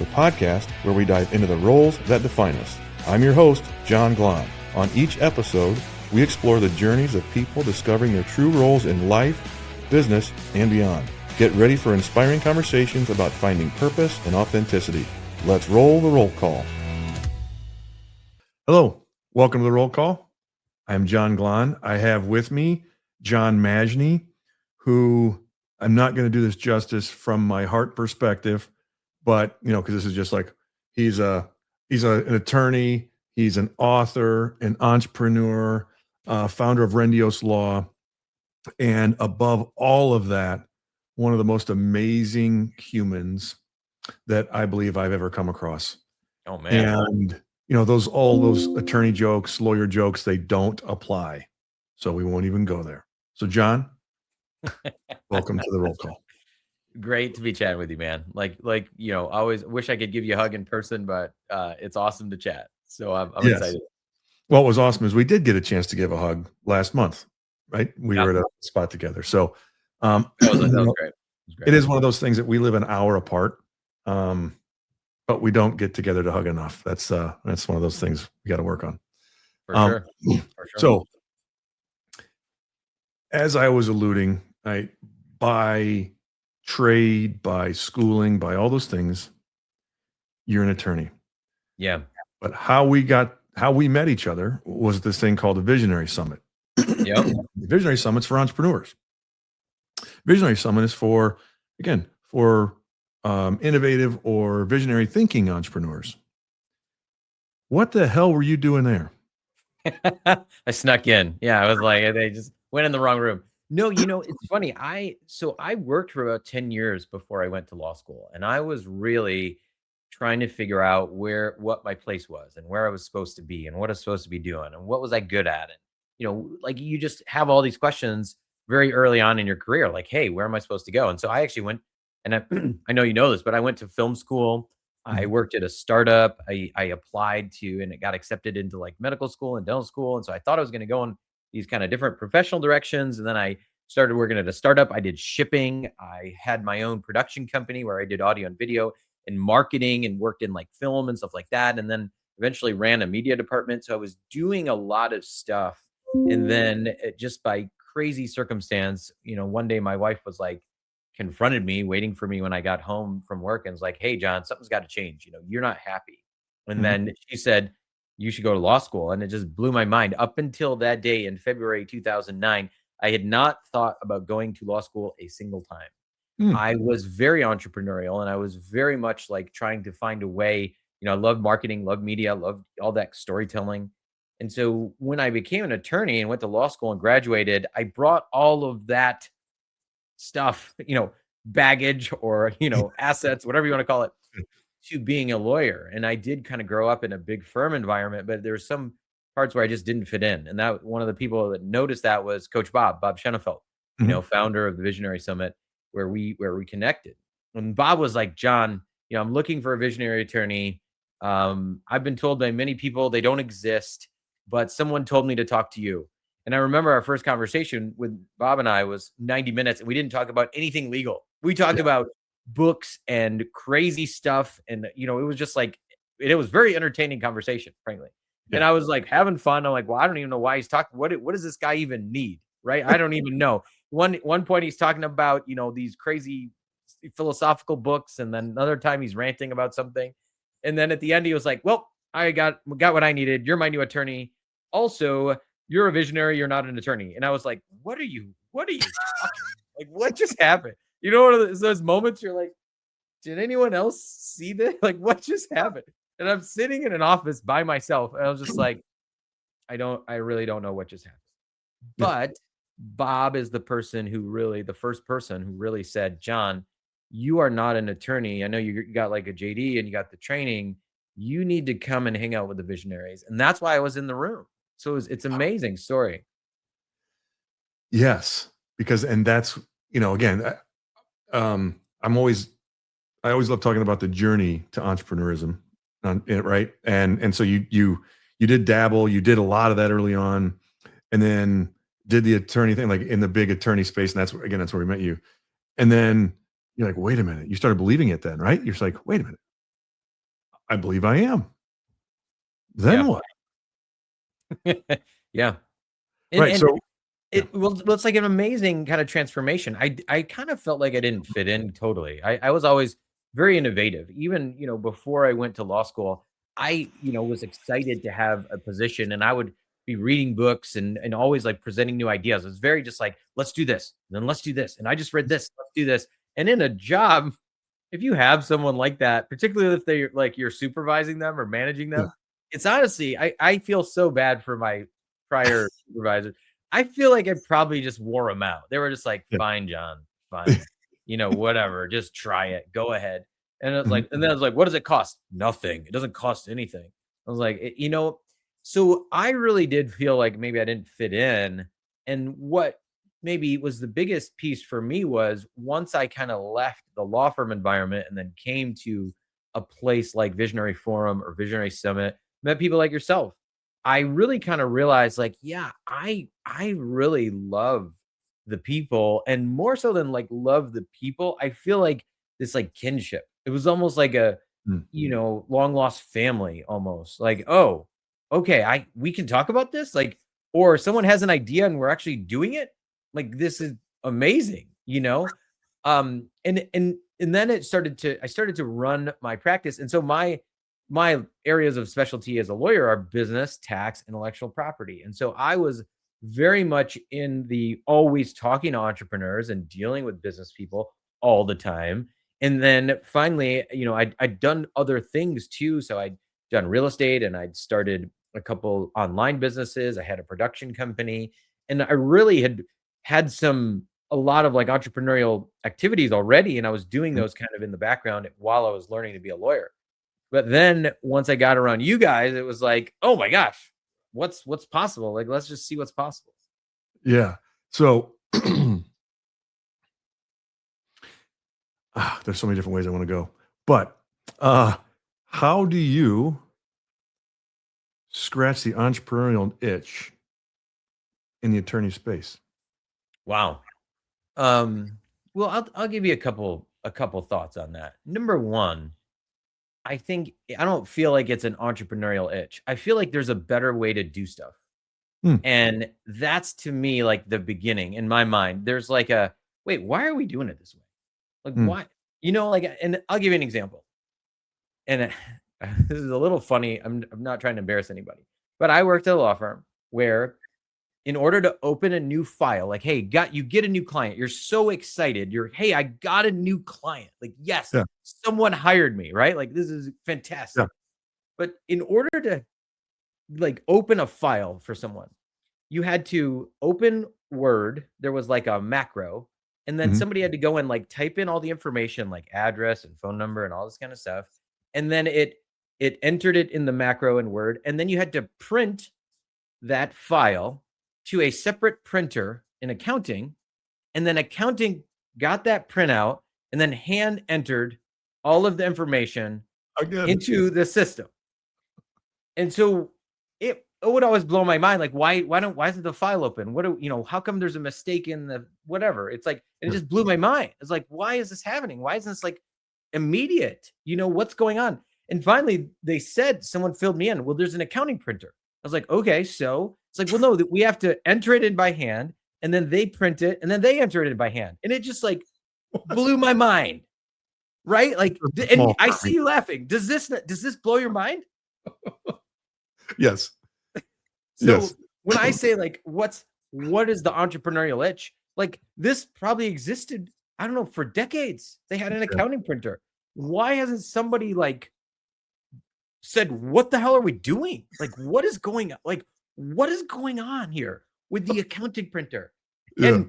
the podcast where we dive into the roles that define us. I'm your host, John Glahn. On each episode, we explore the journeys of people discovering their true roles in life, business, and beyond. Get ready for inspiring conversations about finding purpose and authenticity. Let's roll the roll call. Hello, welcome to the roll call. I'm John Glahn. I have with me John Mashni, who I'm not going to do this justice from my heart perspective, but because this is just like he's an attorney, he's an author, an entrepreneur, founder of Rendios Law, and above all of that, one of the most amazing humans that I believe I've ever come across. Oh man! And all those attorney jokes, lawyer jokes, they don't apply, so we won't even go there. So, John, welcome to the roll call. Great to be chatting with you, man. I always wish I could give you a hug in person, but it's awesome to chat. So I'm excited. What was awesome is we did get a chance to give a hug last month, right? We were at a spot together. So that was great. It is one of those things that we live an hour apart, but we don't get together to hug enough. That's one of those things we got to work on. For sure. So as I was alluding, by trade, by schooling, by all those things, you're an attorney. Yeah. But how we met each other was this thing called the Visionary Summit. Yep. The Visionary Summit's for entrepreneurs. Visionary Summit is for innovative or visionary thinking entrepreneurs. What the hell were you doing there? I snuck in. Yeah, I was like, they just went in the wrong room. No, it's funny. I worked for about 10 years before I went to law school, and I was really trying to figure out what my place was and where I was supposed to be and what I was supposed to be doing and what was I good at. And, you just have all these questions very early on in your career, like, hey, where am I supposed to go? And so I actually went, and I know you know this, but I went to film school. I worked at a startup. I applied to, and it got accepted into like medical school and dental school. And so I thought I was going to go in these kind of different professional directions. And then I started working at a startup. I did shipping. I had my own production company where I did audio and video and marketing and worked in like film and stuff like that. And then eventually ran a media department. So I was doing a lot of stuff. And then just by crazy circumstance, one day my wife was like, confronted me waiting for me when I got home from work and was like, hey, John, something's got to change. You're not happy. And then she said, you should go to law school. And it just blew my mind. Up until that day in February 2009, I had not thought about going to law school a single time. I was very entrepreneurial and I was very much like trying to find a way, I loved marketing, loved media, loved all that storytelling. And so when I became an attorney and went to law school and graduated, I brought all of that stuff, baggage or, assets, whatever you want to call it, to being a lawyer. And I did kind of grow up in a big firm environment, but there's some parts where I just didn't fit in. And that one of the people that noticed that was Coach Bob Schoenfeld, founder of the Visionary Summit, where we connected. And Bob was like, John, I'm looking for a visionary attorney. I've been told by many people they don't exist, but someone told me to talk to you. And I remember our first conversation with Bob and I was 90 minutes, and we didn't talk about anything legal. We talked about books and crazy stuff. And, it was just like, it was very entertaining conversation, frankly. Yeah. And I was like having fun. I'm like, well, I don't even know why he's talking. What does this guy even need? Right. I don't even know. One point he's talking about, these crazy philosophical books. And then another time he's ranting about something. And then at the end, he was like, well, I got what I needed. You're my new attorney. Also, you're a visionary. You're not an attorney. And I was like, what are you talking? Like, what just happened? One of those moments you're like, did anyone else see this? Like, what just happened? And I'm sitting in an office by myself. And I was just like, I really don't know what just happened. But Bob is the first person who really said, John, you are not an attorney. I know you got like a JD and you got the training. You need to come and hang out with the visionaries. And that's why I was in the room. So it's an amazing story. Yes, because, and that's, again, I always love talking about the journey to entrepreneurism, right? And so you did dabble, you did a lot of that early on, and then did the attorney thing, like in the big attorney space. And that's where we met you. And then you're like, wait a minute, you started believing it then, right? You're just like, wait a minute, I believe I am. Then Yeah. what? Yeah. Right. And So, yeah. well, it's like an amazing kind of transformation. I kind of felt like I didn't fit in totally. I was always very innovative. Even, before I went to law school, I, was excited to have a position, and I would be reading books and always like presenting new ideas. It was very just like, let's do this, and then let's do this. And I just read this, let's do this. And in a job, if you have someone like that, particularly if they're like you're supervising them or managing Yeah. them, it's honestly, I feel so bad for my prior supervisor. I feel like I probably just wore them out. They were just like, Yeah. fine, John, fine, whatever, just try it, go ahead. And it was Mhm. like, and then I was like, what does it cost? Nothing. It doesn't cost anything. I was like, so I really did feel like maybe I didn't fit in. And what maybe was the biggest piece for me was once I kind of left the law firm environment and then came to a place like Visionary Forum or Visionary Summit, met people like yourself. I really kind of realized like, yeah, I really love the people, and more so than like love the people, I feel like this like kinship. It was almost like a, Mm. long lost family almost. Like, oh, okay, we can talk about this, like, or someone has an idea and we're actually doing it. Like this is amazing, and then I started to run my practice. And so my areas of specialty as a lawyer are business, tax, intellectual property. And so I was very much in the always talking to entrepreneurs and dealing with business people all the time. And then finally, I'd done other things too. So I'd done real estate, and I'd started a couple online businesses. I had a production company, and I really had a lot of like entrepreneurial activities already. And I was doing Mm. those kind of in the background while I was learning to be a lawyer. But then once I got around you guys, it was like, oh my gosh, what's possible? Like, let's just see what's possible. Yeah. So, there's so many different ways I want to go. But uh, how do you scratch the entrepreneurial itch in the attorney space? Wow. Well, I'll give you a couple thoughts on that. Number one, I think I don't feel like it's an entrepreneurial itch. I feel like there's a better way to do stuff. Hmm. And that's to me like the beginning in my mind. There's like a wait, why are we doing it this way? Like Hmm. why? Like, and I'll give you an example. And this is a little funny. I'm not trying to embarrass anybody, but I worked at a law firm where in order to open a new file, like, hey, you get a new client. You're so excited. Hey, I got a new client. Like, yes, Yeah. someone hired me, right? Like, this is Yeah. fantastic. But in order to like open a file for someone, you had to open Word. There was like a macro, and then Mhm. somebody had to go and like type in all the information, like address and phone number and all this kind of stuff. And then it entered it in the macro in Word, and then you had to print that file to a separate printer in accounting, and then accounting got that printout and then hand entered all of the information Again. into the system. And so it would always blow my mind, like, why isn't the file open? How come there's a mistake in the whatever? It's like, and it Yeah. just blew my mind. It's like, why is this happening? Why isn't this like immediate? What's going on? And finally, they said someone filled me in. Well, there's an accounting printer. I was like, okay, so it's like, well, no, that we have to enter it in by hand, and then they print it, and then they enter it in by hand, and it just like blew my mind, right? Like, It's a and small I see firm. you laughing. Does this blow your mind? Yes. So Yes. when I say like, what is the entrepreneurial itch? Like this probably existed, I don't know, for decades. They had an Yeah. accounting printer. Why hasn't somebody like said, what the hell are we doing? Like, what is going on? Like, what is going on here with the accounting printer? Yeah.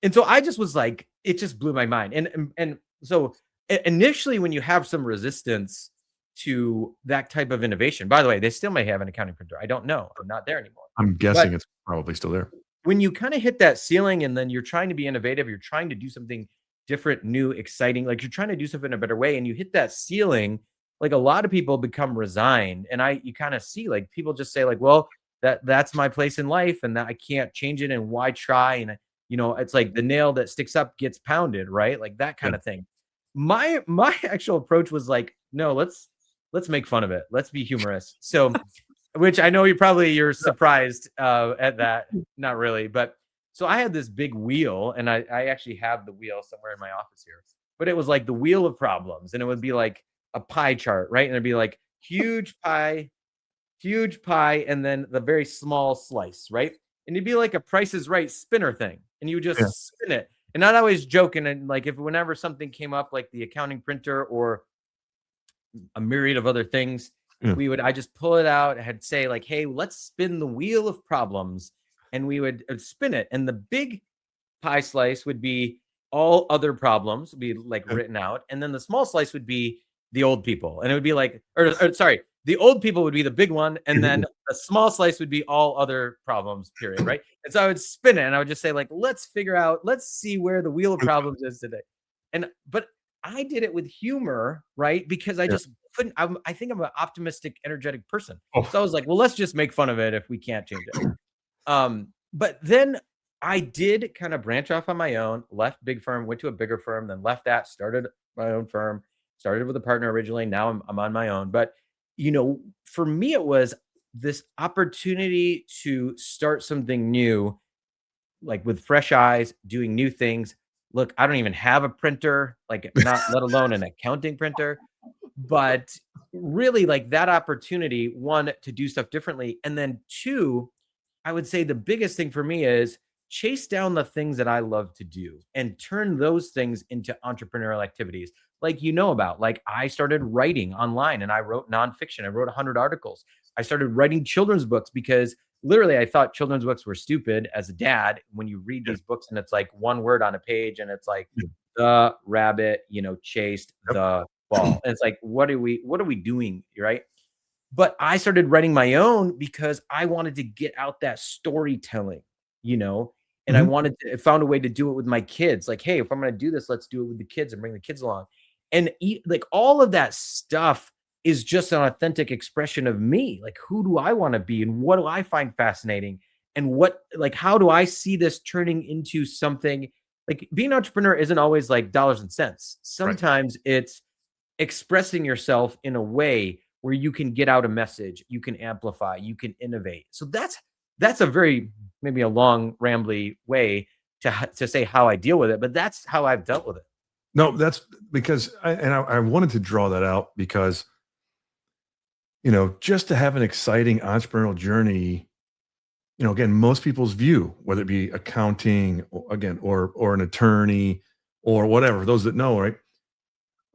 And so I just was like, it just blew my mind. And so initially when you have some resistance to that type of innovation, by the way, they still may have an accounting printer. I don't know. I'm not there anymore. I'm But guessing it's probably still there. when you kind of hit that ceiling and then you're trying to be innovative, you're trying to do something different, new, exciting, like you're trying to do something in a better way, and you hit that ceiling, like a lot of people become resigned. And you kind of see like people just say, like, well, that's my place in life and that I can't change it. And why try? And it's like the nail that sticks up gets pounded, right? Like that Yeah. kind of thing. My actual approach was like, no, let's let's make fun of it. Let's be humorous. So, which I know you're surprised at that. Not really, but so I had this big wheel, and I actually have the wheel somewhere in my office here. But it was like the wheel of problems, and it would be like a pie chart, right? And it'd be like huge pie, and then the very small slice, right? And it'd be like a Price is Right spinner thing, and you would Yeah. just spin it. And I'd always joke, and like if whenever something came up, like the accounting printer or a myriad of other things, Yeah. I just pull it out, I'd say like, hey, let's spin the wheel of problems, and we would spin it, and the big pie slice would be all other problems would be like Yeah. written out, and then the small slice would be the old people, and it would be like, or sorry, the old people would be the big one, and then the small slice would be all other problems, period, right? And so I would spin it, and I would just say like, let's see where the wheel of problems is today. And but I did it with humor, right? Because I Yeah. just couldn't. I think I'm an optimistic, energetic person, Oh, so I was like, well, let's just make fun of it if we can't change it. But then I did kind of branch off on my own, left big firm, went to a bigger firm, then left that, started my own firm, started with a partner originally. Now I'm on my own. But, for me, it was this opportunity to start something new, like with fresh eyes, doing new things. Look, I don't even have a printer, like not let alone an accounting printer, but really like that opportunity, one, to do stuff differently. And then two, I would say the biggest thing for me is chase down the things that I love to do and turn those things into entrepreneurial activities. Like, about, like I started writing online and I wrote nonfiction. I wrote 100 articles. I started writing children's books because literally I thought children's books were stupid as a dad. When you read these books and it's like one word on a page and it's like the rabbit, chased the ball. And it's like, what are we doing? Right. But I started writing my own because I wanted to get out that storytelling, and Mhm. I found a way to do it with my kids. Like, hey, if I'm going to do this, let's do it with the kids and bring the kids along. And like all of that stuff is just an authentic expression of me. Like, who do I want to be and what do I find fascinating? And how do I see this turning into something? Like, being an entrepreneur isn't always like dollars and cents. Right. Sometimes it's expressing yourself in a way where you can get out a message, you can amplify, you can innovate. So that's a very, maybe a long rambly way to say how I deal with it, but that's how I've dealt with it. No, that's because I wanted to draw that out because, just to have an exciting entrepreneurial journey, again, most people's view, whether it be accounting, again, or an attorney or whatever, those that know, right?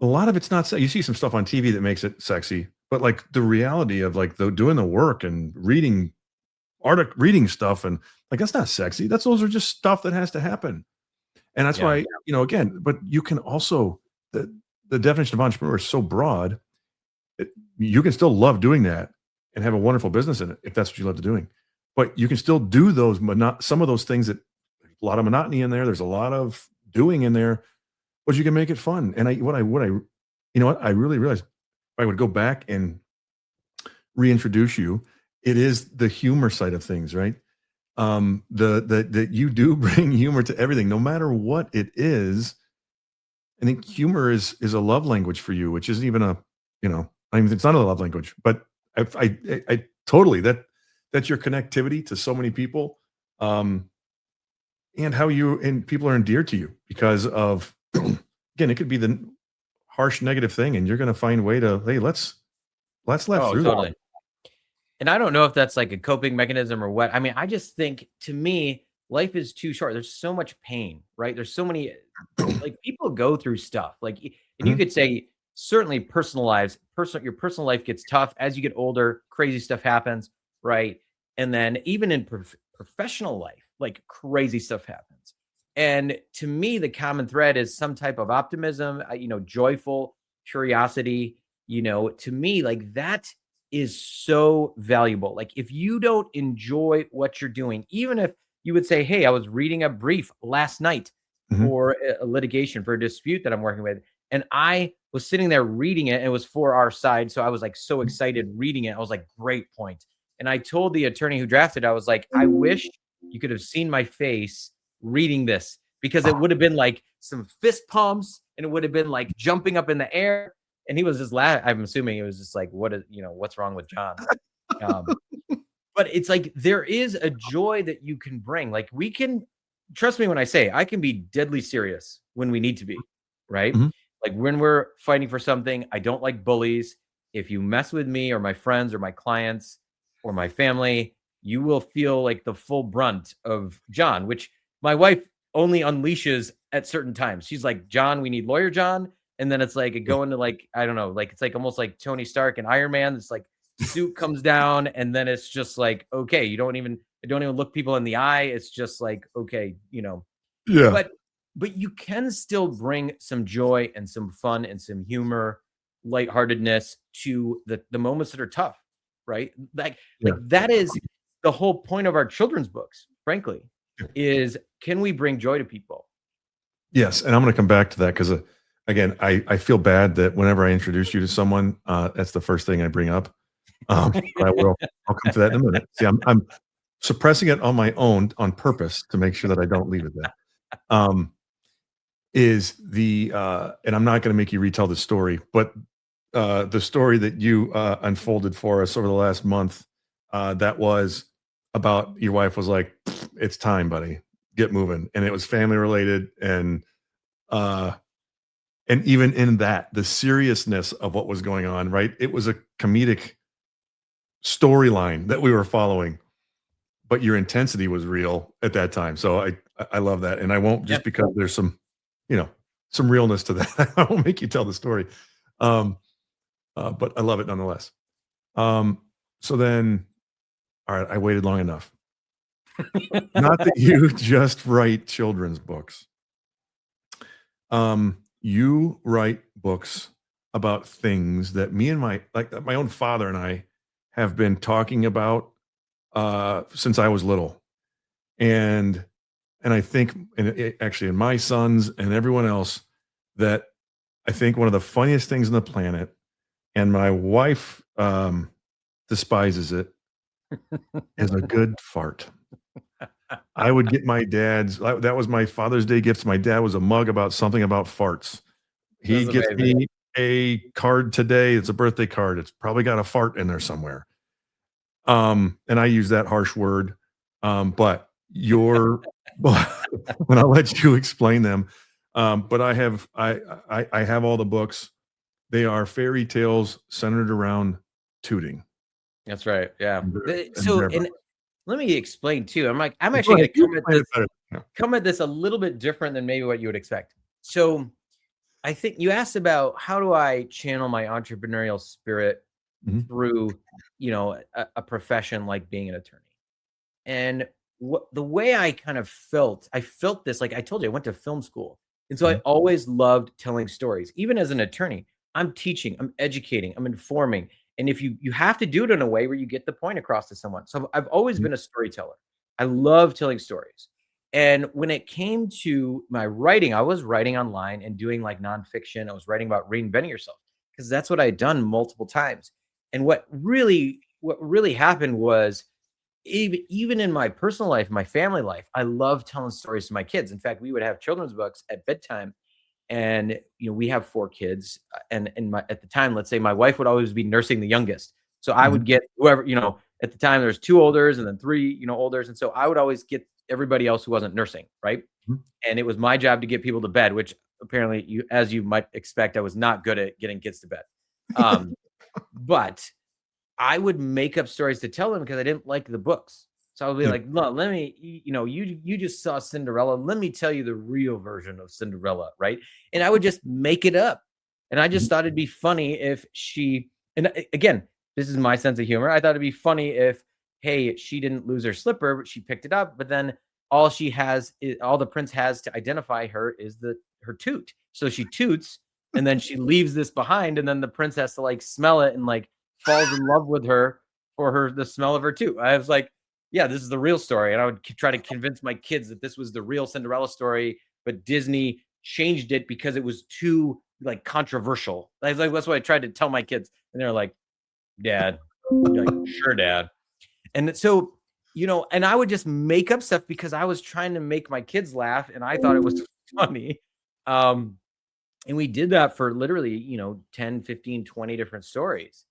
A lot of it's not. You see some stuff on TV that makes it sexy, but like the reality of like doing the work and reading stuff, and like that's not sexy. Those are just stuff that has to happen. And that's Yeah. why, again, but you can also, the definition of entrepreneur is so broad. You can still love doing that and have a wonderful business in it if that's what you love to doing. But you can still do some of those things that a lot of monotony in there. There's a lot of doing in there, but you can make it fun. And I really realized if I would go back and reintroduce you, it is the humor side of things, right? That you do bring humor to everything, no matter what it is. I think humor is a love language for you, which isn't even it's not a love language, but I totally, that's your connectivity to so many people, and how you and people are endeared to you because of, again, it could be the harsh negative thing, and you're going to find a way to, hey, let's laugh Oh, through that. totally. And I don't know if that's like a coping mechanism or what. I mean, I just think, to me, life is too short. There's so much pain, right? There's so many, like, people go through stuff. Like, and you Mhm. could say certainly your personal life gets tough as you get older. Crazy stuff happens, right? And then even in professional life, like crazy stuff happens. And to me, the common thread is some type of optimism, joyful curiosity. To me, like that is so valuable. Like, if you don't enjoy what you're doing, even if you would say, hey, I was reading a brief last night Mhm. for a litigation for a dispute that I'm working with, and I was sitting there reading it, and it was for our side. So I was like so excited reading it. I was like, great point. And I told the attorney who drafted, I was like, I wish you could have seen my face reading this, because it would have been like some fist pumps and it would have been like jumping up in the air. And he was just laughing. I'm assuming it was just like, what is, what's wrong with John? Um, but it's like there is a joy that you can bring. Like we can trust me when I say I can be deadly serious when we need to be, right? Mhm. Like when we're fighting for something, I don't like bullies. If you mess with me or my friends or my clients or my family, you will feel like the full brunt of John, which my wife only unleashes at certain times. She's like, John, we need lawyer John. And then it's like it go into like, I don't know, like it's like almost like Tony Stark and Iron Man. It's like suit comes down, and then it's just like, okay, I don't even look people in the eye. It's just like, okay, Yeah. but you can still bring some joy and some fun and some humor, lightheartedness to the moments that are tough, right? Yeah. That is the whole point of our children's books, frankly, is can we bring joy to people? Yes, and I'm going to come back to that because again, I feel bad that whenever I introduce you to someone, that's the first thing I bring up. But I'll come to that in a minute. See, I'm suppressing it on my own on purpose to make sure that I don't leave it there. Is the and I'm not going to make you retell the story, but the story that you unfolded for us over the last month, that was about your wife was like, "It's time, buddy, get moving," and it was family related, uh, and even in that, the seriousness of what was going on, right? It was a comedic storyline that we were following, but your intensity was real at that time. So I love that, and I won't Yeah. just because there's some, you know, some realness to that. I won't make you tell the story, um, but I love it nonetheless. Um, so then, all right, I waited long enough. Not that you just write children's books. You write books about things that me and my own father and I have been talking about since I was little. And I think actually in my sons and everyone else that I think one of the funniest things on the planet, and my wife despises it, is a good fart. I would get my dad's that was my Father's Day gift to my dad was a mug about something about farts. He That's gets amazing. me a card today. It's a birthday card. It's probably got a fart in there somewhere. And I use that harsh word. But your when I let you explain them. But I have all the books. They are fairy tales centered around tooting. That's right. Yeah. And they're and So, they're and let me explain too. I'm Go actually ahead, going to you explain it better. Yeah. come at this a little bit different than maybe what you would expect. So, I think you asked about how do I channel my entrepreneurial spirit Mhm. through, a profession like being an attorney. And the way I felt this, like I told you, I went to film school. And so I Mhm. always loved telling stories. Even as an attorney, I'm teaching, I'm educating, I'm informing. And if you have to do it in a way where you get the point across to someone. So I've always Mhm. been a storyteller. I love telling stories. And when it came to my writing, I was writing online and doing like nonfiction. I was writing about reinventing yourself because that's what I had done multiple times. And what really happened was even in my personal life, my family life, I love telling stories to my kids. In fact, we would have children's books at bedtime, and we have 4 kids, and at the time, let's say my wife would always be nursing the youngest, so I Mhm. would get whoever at the time. There's 2 olders and then 3 olders, and so I would always get everybody else who wasn't nursing, right? Mhm. And it was my job to get people to bed, which apparently, as you might expect, I was not good at getting kids to bed. Um, but I would make up stories to tell them because I didn't like the books. So I would be Yeah. like, "Look, let me, you just saw Cinderella. Let me tell you the real version of Cinderella, right?" And I would just make it up. And I just Mhm. thought it'd be funny if she, and again, this is my sense of humor. I thought it'd be funny if, hey, she didn't lose her slipper, but she picked it up, but then all the prince has to identify her is her toot. So she toots, and then she leaves this behind, and then the prince has to like smell it and like falls in love with her for the smell of her too. I was like, yeah, this is the real story. And I would try to convince my kids that this was the real Cinderella story, but Disney changed it because it was too like controversial. I was like, that's what I tried to tell my kids. And they're like, Dad, you're like, sure, Dad. And so, and I would just make up stuff because I was trying to make my kids laugh and I thought it was funny. Um, And we did that for literally, 10, 15, 20 different stories.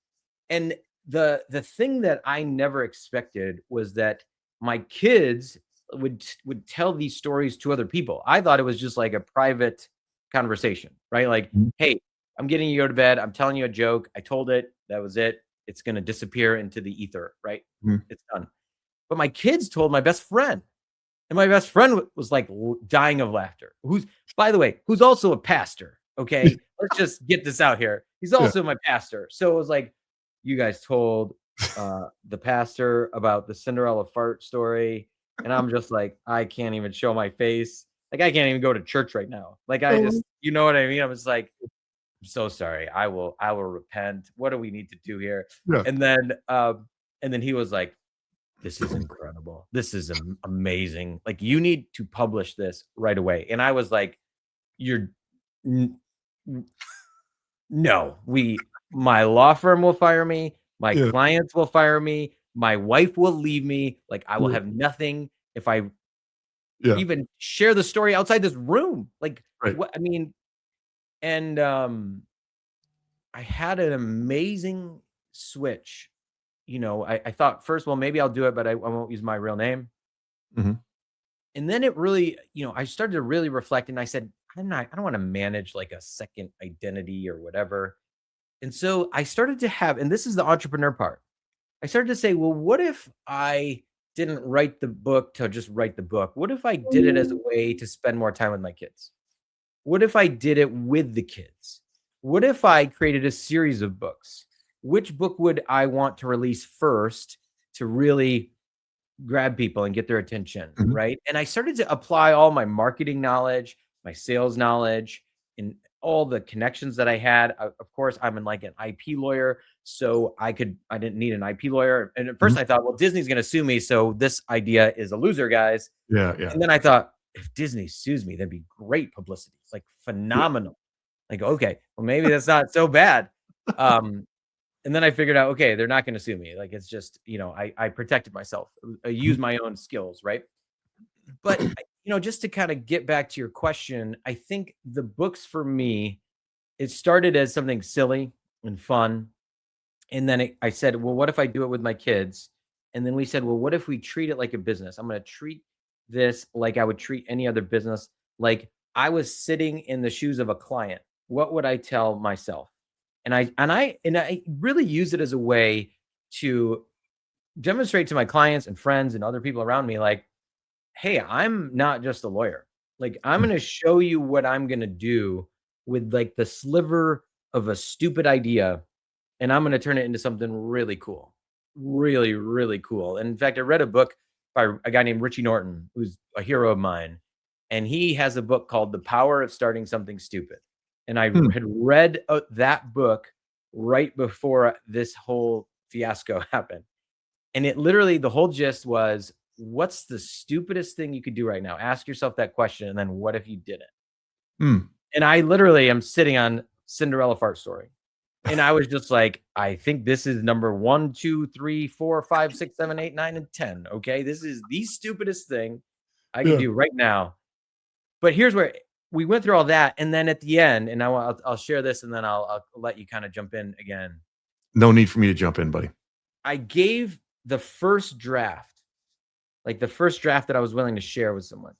And the thing that I never expected was that my kids would tell these stories to other people. I thought it was just like a private conversation, right? Like, Mhm. hey, I'm getting you to go to bed. I'm telling you a joke. I told it. That was it. It's going to disappear into the ether, right? Mhm. It's done. But my kids told my best friend. And my best friend was like dying of laughter. Who's, by the way, who's also a pastor. Okay. Let's just get this out here. He's Yeah. also my pastor. So it was like, you guys told the pastor about the Cinderella fart story. And I'm just like, I can't even show my face. Like, I can't even go to church right now. Like, I Oh, just, you know what I mean? I was like, I'm so sorry. I will repent. What do we need to do here? yeah. And then, and then he was like, this is incredible. This is amazing. Like, you need to publish this right away. And I was like, you're n- n- no, my law firm will fire me, my Yeah. clients will fire me, my wife will leave me. Like, I will Yeah. have nothing if I Yeah. even share the story outside this room. Like, Right. what I mean, and I had an amazing switch. I thought first, well, maybe I'll do it, but I won't use my real name. Mhm. And then it really, I started to really reflect and I said, I don't want to manage like a second identity or whatever. And so I started to have, and this is the entrepreneur part. I started to say, well, what if I didn't write the book to just write the book? What if I did it as a way to spend more time with my kids? What if I did it with the kids? What if I created a series of books? Which book would I want to release first to really grab people and get their attention, Mhm. right? And I started to apply all my marketing knowledge, my sales knowledge, and all the connections that I had. Of course, I'm in like an IP lawyer, so I didn't need an IP lawyer. And at first Mhm. I thought, well, Disney's going to sue me, so this idea is a loser, guys. Yeah. Yeah. And then I thought, if Disney sues me, that'd be great publicity. It's like Yeah. phenomenal. Like, okay, well, maybe that's not so bad. Um, and then I figured out, okay, they're not gonna sue me. Like, it's just, I protected myself. I Mhm. used my own skills, right? But, just to kinda get back to your question, I think the books for me, it started as something silly and fun, and then I said, "Well, what if I do it with my kids?" And then we said, "Well, what if we treat it like a business? I'm gonna treat this like I would treat any other business, like I was sitting in the shoes of a client. What would I tell myself?" And I really use it as a way to demonstrate to my clients and friends and other people around me, like, hey, I'm not just a lawyer. Like, I'm Mm. going to show you what I'm going to do with like the sliver of a stupid idea, and I'm going to turn it into something really cool. Really, really cool. And in fact, I read a book by a guy named Richie Norton, who's a hero of mine. And he has a book called The Power of Starting Something Stupid. And I Hmm. had read that book right before this whole fiasco happened. And it literally, the whole gist was, what's the stupidest thing you could do right now? Ask yourself that question. And then what if you did it? Mm. And I literally am sitting on Cinderella Fart Story. And I was just like, I think this is number 1, 2, 3, 4, 5, 6, 7, 8, 9, and 10. Okay. This is the stupidest thing I can Yeah. do right now. But here's where we went through all that. And then at the end, and I'll share this and then I'll let you kind of jump in again. No need for me to jump in, buddy. I gave the first draft, like the first draft that I was willing to share with someone,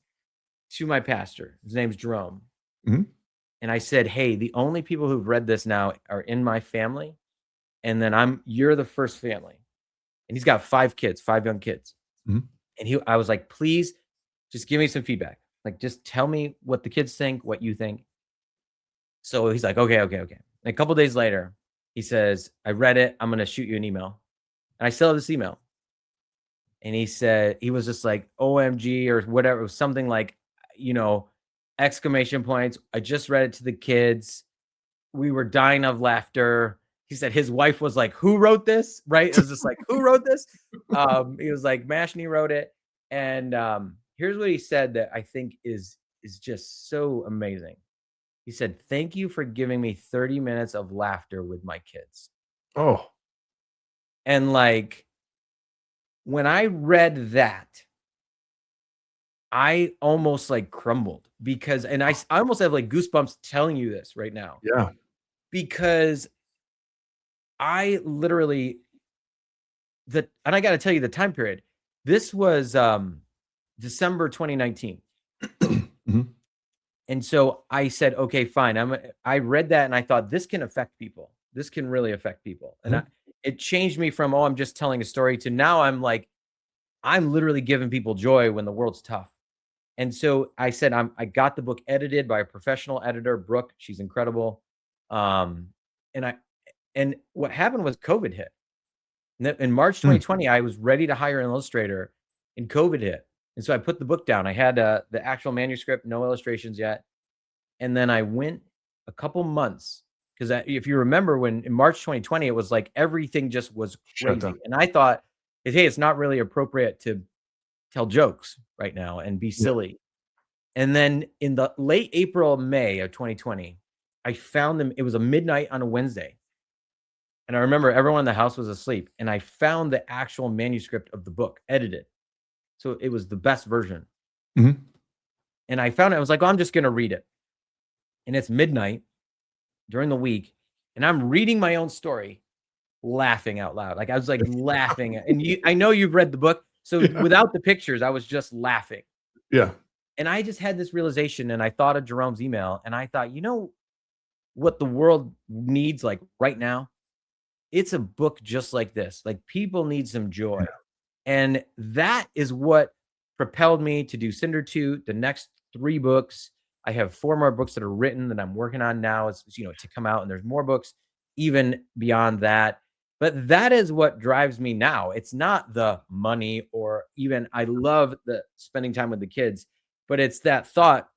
to my pastor. His name's Jerome. Mhm. And I said, hey, the only people who've read this now are in my family. And then you're the first family. And he's got 5 kids, 5 young kids. Mhm. And I was like, please just give me some feedback. Like, just tell me what the kids think, what you think. So he's like, okay, okay, okay. And a couple days later, he says, I read it. I'm going to shoot you an email. And I still have this email. And he said, he was just like, OMG or whatever. It was something like, you know, exclamation points. I just read it to the kids. We were dying of laughter. He said his wife was like, who wrote this? Right? It was just like, who wrote this? He was like, Mashni wrote it. And here's what he said that I think is just so amazing. He said, thank you for giving me 30 minutes of laughter with my kids. Oh. And like when I read that, I almost like crumbled because, and I almost have like goosebumps telling you this right now Yeah. because I literally, and I got to tell you the time period. This was December 2019. Mhm. And so I said, okay, fine. I read that and I thought this can affect people. This can really affect people. And Mhm. it changed me from, oh, I'm just telling a story to now I'm like, I'm literally giving people joy when the world's tough. And so I said, I got the book edited by a professional editor, Brooke. She's incredible. Um, and and what happened was COVID hit. In March Mm. 2020, I was ready to hire an illustrator, and COVID hit. And so I put the book down. I had the actual manuscript, no illustrations yet. And then I went a couple months because if you remember when in March 2020, it was like everything just was Shut crazy. down. And I thought, hey, it's not really appropriate to tell jokes right now and be Yeah. silly. And then in the late April, May of 2020, I found them. It was a midnight on a Wednesday. And I remember everyone in the house was asleep. And I found the actual manuscript of the book edited. So it was the best version. Mhm. And I found it. I was like, oh, I'm just going to read it. And it's midnight during the week. And I'm reading my own story, laughing out loud. Like I was like laughing. And I know you've read the book. So Yeah. without the pictures, I was just laughing. Yeah. And I just had this realization and I thought of Jerome's email and I thought, you know what the world needs like right now? It's a book just like this. Like people need some joy. And that is what propelled me to do Cinder 2, the next 3 books. I have 4 more books that are written that I'm working on now. It's to come out and there's more books even beyond that. But that is what drives me now. It's not the money or even I love the spending time with the kids, but it's that thought,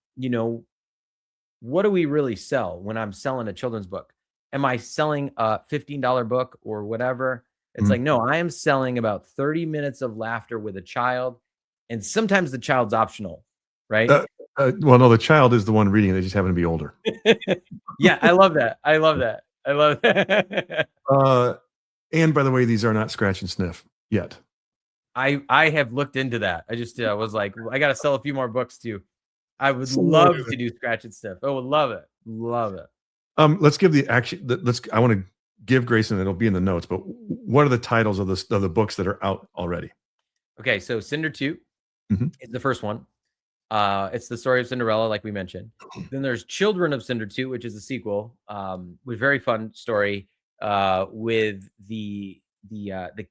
what do we really sell when I'm selling a children's book? Am I selling a $15 book or whatever? It's like, Mhm. no, I am selling about 30 minutes of laughter with a child. And sometimes the child's optional, right? Uh, well, no, the child is the one reading. They just happen to be older. Yeah, I love that. I love that. I love that. Uh, and by the way, these are not scratch and sniff yet. I have looked into that. I just was like, I got to sell a few more books too. I would So, love to do scratch and sniff. I would love it. Love it. let's give the action. Let's. I want to give Grayson. It'll be in the notes. But what are the titles of the books that are out already? Okay, so Cinder 2 Mhm. is the first one. It's the story of Cinderella, like we mentioned. Then there's Children of Cinder 2, which is a sequel, with very fun story with the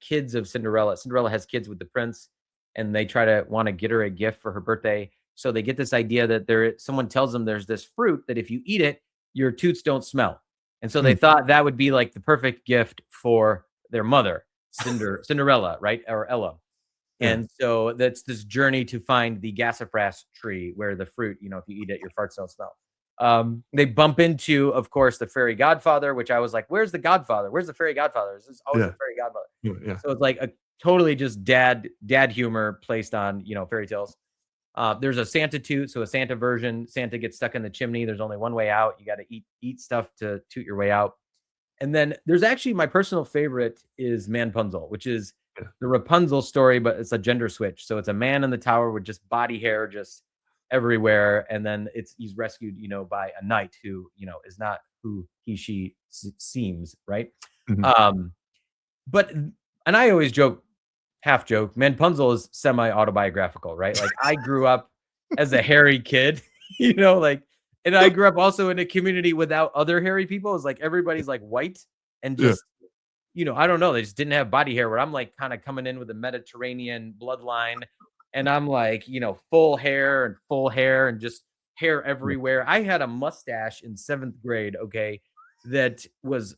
kids of Cinderella. Cinderella has kids with the prince, and they try to want to get her a gift for her birthday. So they get this idea that someone tells them there's this fruit that if you eat it, your toots don't smell. And so they Mm. thought that would be like the perfect gift for their mother, Cinderella, right? Or Ella. Yeah. And so that's this journey to find the gassafras tree where the fruit, if you eat it, your farts don't smell. They bump into, of course, the fairy godfather, which I was like, where's the godfather? Where's the fairy godfather? This is always Yeah. the fairy godfather. Yeah. Yeah. So it's like a totally just dad humor placed on, fairy tales. There's a Santa toot, so a Santa version. Santa gets stuck in the chimney. There's only one way out. You got to eat stuff to toot your way out. And then there's actually my personal favorite is Manpunzel, which is Yeah. the Rapunzel story, but it's a gender switch. So it's a man in the tower with just body hair just everywhere, and then he's rescued, by a knight who, is not who she seems, right? Mhm. Um, but and I always joke, half joke, Manpunzel is semi autobiographical, right? Like I grew up as a hairy kid, like, and I grew up also in a community without other hairy people. It's like everybody's like white and Yeah. just, I don't know, they just didn't have body hair. Where I'm like kind of coming in with a Mediterranean bloodline, and I'm like, full hair and just hair Yeah. everywhere. I had a mustache in 7th grade, okay, that was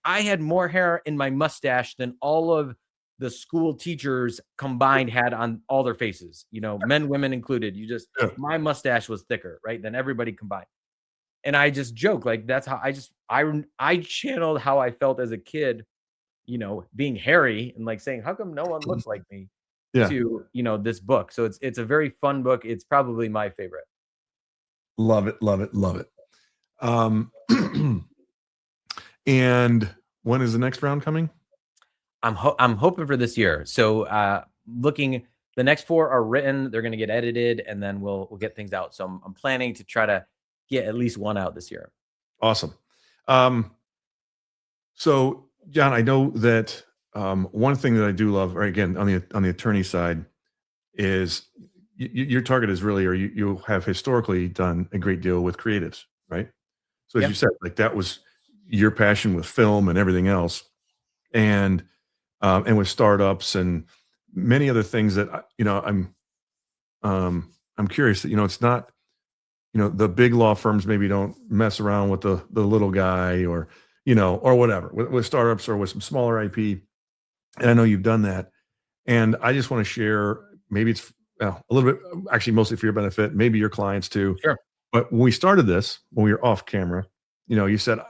I had more hair in my mustache than all of the school teachers combined had on all their faces, men, women included. Yeah. My mustache was thicker, right, than everybody combined. And I just joke like that's how I channeled how I felt as a kid, being hairy and like saying, how come no one looks like me Yeah. to, this book. So it's a very fun book. It's probably my favorite. Love it. Love it. Love it. Um, and when is the next round coming? I'm hoping for this year. So looking The next 4 are written. They're going to get edited, and then we'll get things out. So I'm planning to try to get at least one out this year. Awesome. Um, so John, I know that one thing that I do love, or again on the attorney side, is your target is really, or you have historically done a great deal with creatives, right? So as you Yep. said, like that was your passion with film and everything else, and with startups and many other things that I'm curious that it's not the big law firms maybe don't mess around with the little guy or or whatever with startups or with some smaller IP, and I know you've done that, and I just want to share, maybe it's a little bit, actually mostly for your benefit, maybe your clients too. Sure. But when we started this, when we were off camera, you said, I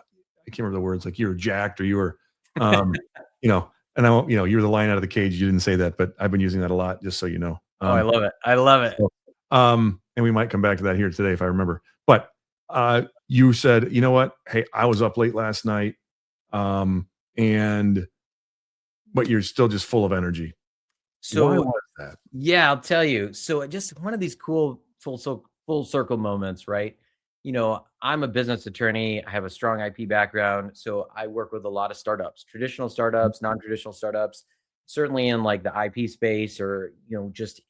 can't remember the words, like you were jacked or you were, um, you know, and I won't, you were the lion out of the cage. You didn't say that, but I've been using that a lot, just so you know. Oh, I love it. I love it. So, and we might come back to that here today if I remember. But you said, you know what? Hey, I was up late last night, and but you're still just full of energy. Why So was that? yeah, I'll tell you. So just one of these cool full circle moments, right? I'm a business attorney. I have a strong IP background, so I work with a lot of startups, traditional startups, non-traditional startups, certainly in like the IP space, or just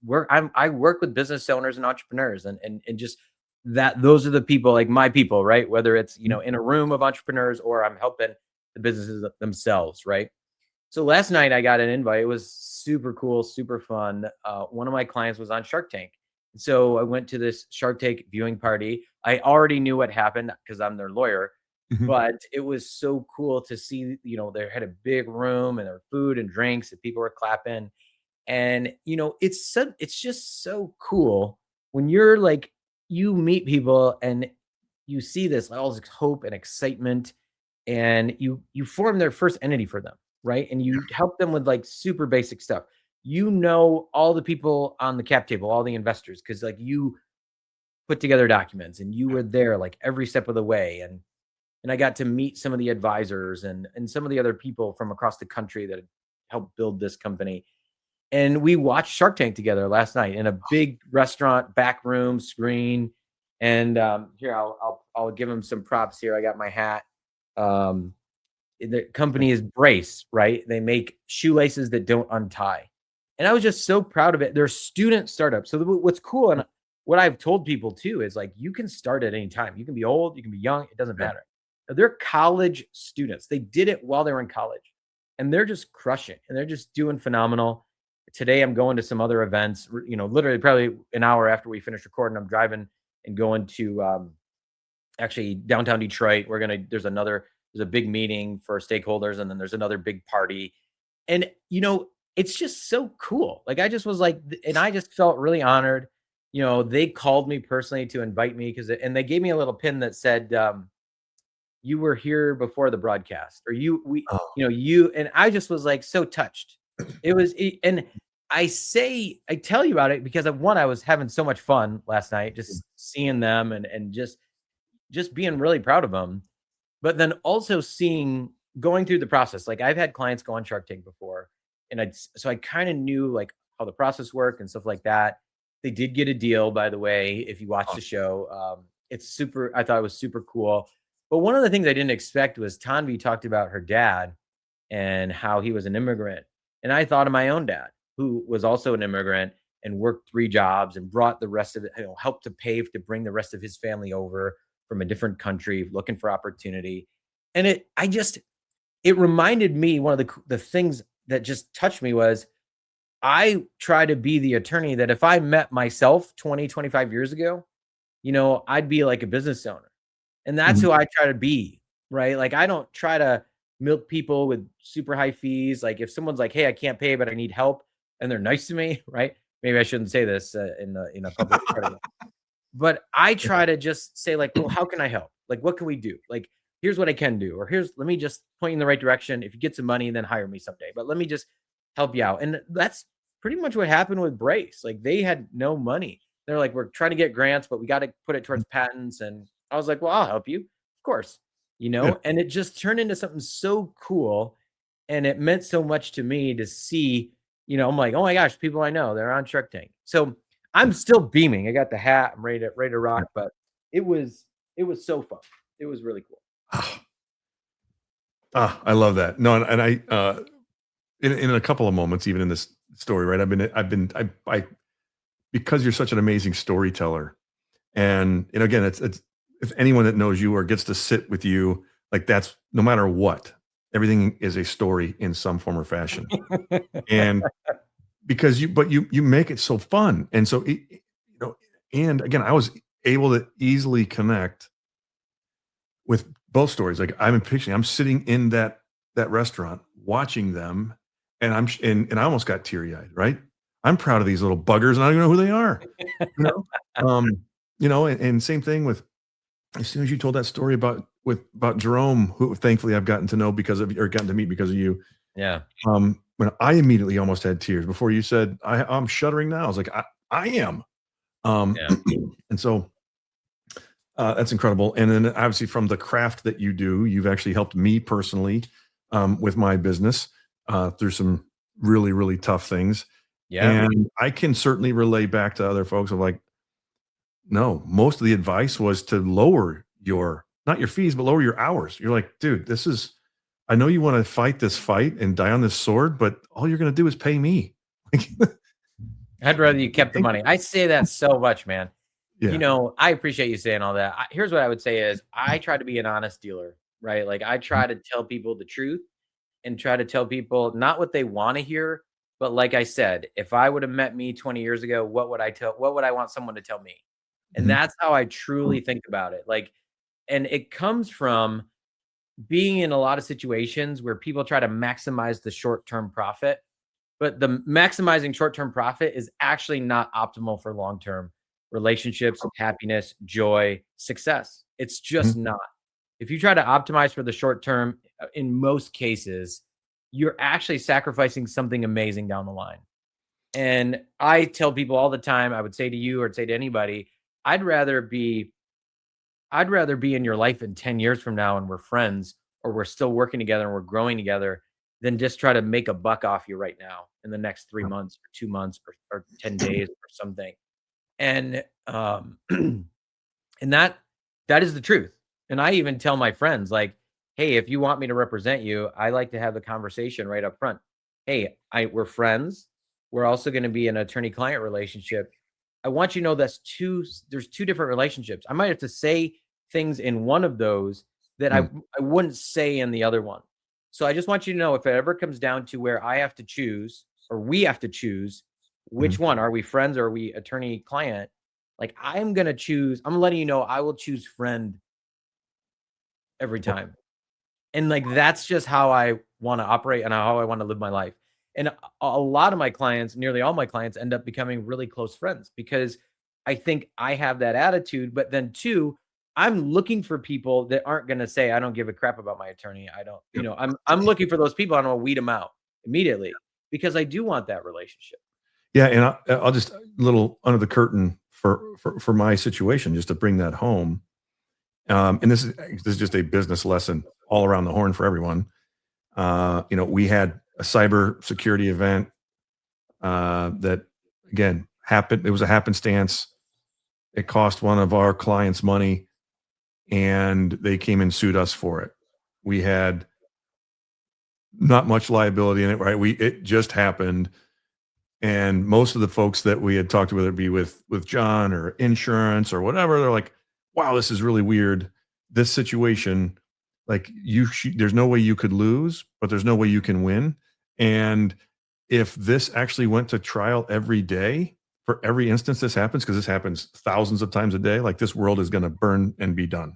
work. I work with business owners and entrepreneurs, and just that those are the people, like my people, right? Whether it's in a room of entrepreneurs or I'm helping the businesses themselves, right? So last night I got an invite. It was super cool, super fun. One of my clients was on Shark Tank. So I went to this Shark Tank viewing party. I already knew what happened because I'm their lawyer, Mhm. but it was so cool to see, they had a big room and there were food and drinks and people were clapping. And, it's just so cool when you're like, you meet people and you see this, all this hope and excitement, and you form their first entity for them, right? And you help them with like super basic stuff. All the people on the cap table, all the investors, because like you put together documents and you were there like every step of the way. And I got to meet some of the advisors and some of the other people from across the country that helped build this company. And we watched Shark Tank together last night in a big restaurant back room screen. And here I'll give them some props here. I got my hat. Um, the company is Brace, right? They make shoelaces that don't untie. And I was just so proud of it. They're student startups. So what's cool, and what I've told people too, is like you can start at any time. You can be old, you can be young, it doesn't Yeah. matter. They're college students. They did it while they were in college, and they're just crushing and they're just doing phenomenal. Today I'm going to some other events, literally probably an hour after we finish recording. I'm driving and going to actually downtown Detroit. There's a big meeting for stakeholders, and then there's another big party. And it's just so cool. Like I just was like, and I just felt really honored. They called me personally to invite me and they gave me a little pin that said, you were here before the broadcast, or Oh, and I just was like so touched. And I tell you about it because of one, I was having so much fun last night, just seeing them and just being really proud of them. But then also going through the process. Like I've had clients go on Shark Tank before, and I kind of knew like how the process worked and stuff like that. They did get a deal, by the way, if you watch the show. I thought it was super cool. But one of the things I didn't expect was Tanvi talked about her dad and how he was an immigrant. And I thought of my own dad, who was also an immigrant and worked 3 jobs and brought the rest of it, helped to pave to bring the rest of his family over from a different country looking for opportunity. And it reminded me, one of the things that just touched me was I try to be the attorney that if I met myself 20, 25 years ago, I'd be like a business owner. And that's mhm. who I try to be, right? Like I don't try to milk people with super high fees. Like if someone's like, "Hey, I can't pay, but I need help," and they're nice to me, right? Maybe I shouldn't say this in a public setting, but I try to just say like, "Well, how can I help? Like, what can we do? Like, here's what I can do, or let me just point you in the right direction. If you get some money, then hire me someday. But let me just help you out." And that's pretty much what happened with Brace. Like they had no money. They're like, "We're trying to get grants, but we got to put it towards patents." And I was like, "Well, I'll help you, of course." Yeah. And it just turned into something so cool, and it meant so much to me to see. I'm like, oh my gosh, people I know, they're on Shark Tank. So I'm still beaming. I got the hat. I'm ready to rock. But it was it was so fun. It was really cool. I love that. No, and I in a couple of moments, even in this story, right? I because you're such an amazing storyteller, and again, it's if anyone that knows you or gets to sit with you, like that's no matter what, everything is a story in some form or fashion, and because you make it so fun, and so and again, I was able to easily connect with both stories. Like I'm picturing, I'm sitting in that restaurant watching them, and and I almost got teary eyed. Right? I'm proud of these little buggers, and I don't even know who they are. You know, um, and same thing with as soon as you told that story about Jerome, who thankfully I've gotten to know because of or gotten to meet because of you. Yeah. When I immediately almost had tears before you said I'm shuddering now. I was like, I am. Yeah. And so that's incredible. And then obviously from the craft that you do, you've actually helped me personally with my business through some really, really tough things. Yeah. And I can certainly relay back to other folks of like, no, most of the advice was to lower your, not your fees, but lower your hours. You're like, dude, I know you want to fight this fight and die on this sword, but all you're going to do is pay me. I'd rather you kept the money. I say that so much, man. Yeah. I appreciate you saying all that. Here's what I would say is I try to be an honest dealer, right? Like I try to tell people the truth and try to tell people not what they want to hear, but like I said, if I would have met me 20 years ago, what would I want someone to tell me? And Mhm. that's how I truly think about it. Like, and it comes from being in a lot of situations where people try to maximize the short-term profit, but the maximizing short-term profit is actually not optimal for long-term relationships, happiness, joy, success. It's just Mhm. not. If you try to optimize for the short term, in most cases, you're actually sacrificing something amazing down the line. And I tell people all the time, I would say to you or say to anybody, I'd rather be I'd rather be in your life in 10 years from now and we're friends or we're still working together and we're growing together than just try to make a buck off you right now in the next 3 months or 2 months or 10 days or something. And and that is the truth. And I even tell my friends like, "Hey, if you want me to represent you, I like to have the conversation right up front. Hey, we're friends. We're also going to be an attorney-client relationship. I want you to know there's two different relationships. I might have to say things in one of those that Mm. I wouldn't say in the other one. So I just want you to know if it ever comes down to where I have to choose or we have to choose which Mhm. one, are we friends or are we attorney-client? Like I'm letting you know I will choose friend every time. And like that's just how I want to operate and how I want to live my life. And a lot of my clients, nearly all my clients end up becoming really close friends because I think I have that attitude, but then two, I'm looking for people that aren't going to say I don't give a crap about my attorney. I don't, Yep. I'm looking for those people. I'm going to weed them out immediately because I do want that relationship. Yeah, and I'll just a little under the curtain for my situation, just to bring that home. And this is just a business lesson all around the horn for everyone. We had a cyber security event that again happened. It was a happenstance. It cost one of our clients money, and they came and sued us for it. We had not much liability in it, right? It just happened. And most of the folks that we had talked to, whether it be with John or insurance or whatever, they're like, "Wow, this is really weird. This situation, like there's no way you could lose, but there's no way you can win. And if this actually went to trial every day for every instance this happens, because this happens thousands of times a day, like this world is going to burn and be done."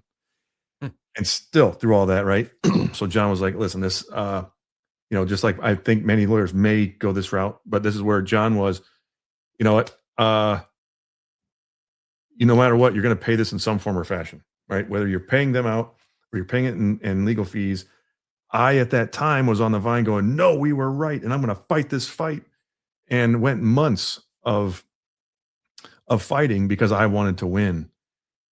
Hmm. And still through all that, right? So John was like, "Listen, just like I think many lawyers may go this route, but this is where John was. You know what? No matter what, you're going to pay this in some form or fashion, right? Whether you're paying them out or you're paying it in legal fees." I at that time was on the vine going, "No, we were right, and I'm going to fight this fight," and went months of fighting because I wanted to win.